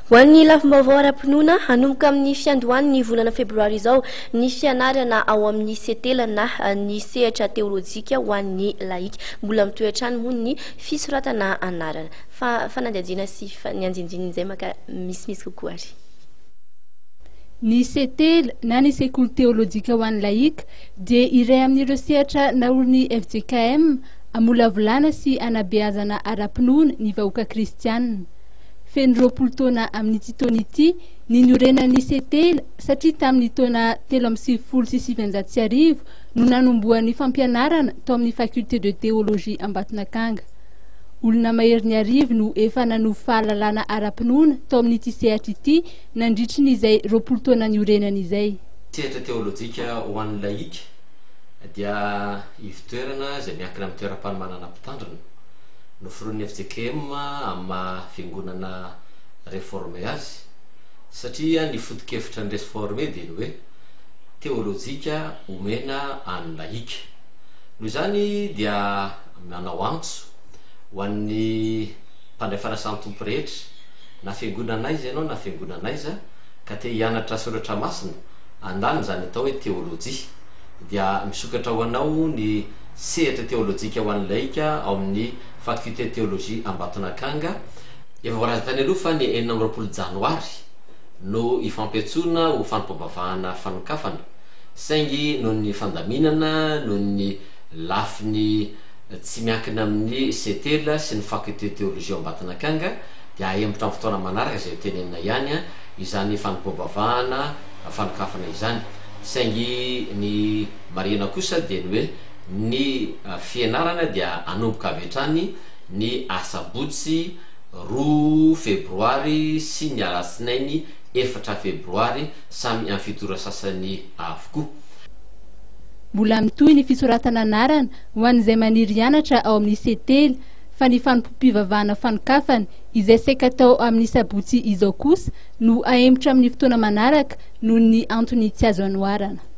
Ho an'ny lafim-baovao ara-pinoana hanomboka amin'ny fiandohany ny volana febroary izao ny fianarana ao amin'ny setelana ny sehatra teolojika ho an'ny laika. Mbola mitoetrany moa ny fisoratana anarana. Fanadihadiana sy ny anjinjin'izay maka misimisy kokoa ary. Ny setela na ny sekoly teolojika ho an'ny laika dia iray amin'ireo sehatra naoriny FJKM amolavolana sy anabeazana ara-pinoana ny vahoaka kristianina. Feno roapolo taona amin'ity taona ity ny niorenan'ny setela satria tamin'ny taona 3 no nanomboan'ny fampianarana tao amin'ny faculté de théologie Ambatonakanga. Olona mahery ny arivo no efa nanovo fahalalana ara-pinoana tao amin'ity sehatra ity nandritry n'izay roapolo taona niorenan'izay. Sehatra teolojika ho an'ny laika dia ivitoerana izay miankina amin'ny toeram-panomanana mpitandrina noforon'ny FJKM amin'ny fiangonana réformé azy satria ny foto-kevitra ny réformé dia ny hoe teolojika omena an'ny laika. Noho izany dia manao antso ho an'ny mpandray fanasana tompo rehetra na fiangonanaiza ianao na fiangonanaiza ka te hianatra soratra masina andalina zany atao hoe teolojia dia misokatra ho anao ny sehatra teolojika ho an'ny laika ao amin'ny faculté théologie Ambatonakanga. Efa voalaza tany aloha fa ny 4 janoary no ifampiantsoana ho fanompam-bavahana fanokafana saingy noho ny fandaminana noho ny lafiny tsy miankina amin'ny setela sy ny faculté théologie Ambatonakanga dia ahembotra amin'ny fotoana manaraka izay tenenina ihany izany fanompam-bavahana fanokafana izany. Saingy ny marihana kosa dia ny hoe ny fianarana dia anomboka avy hatrany ny asabotsy 2 febroary sy ny alasinainy 4 febroary samy amin'ny fitora sasany avokoa. Mbola mitohy ny fisoratana anarana ho an'izay maniry hianatra ao amin'ny setela fa ny fanompom-pivavahana fanokafana izay saika atao amin'ny sabotsy izao kosa no ahembotra amin'ny fotoana manaraka noho ny antony tsy azo anoarana.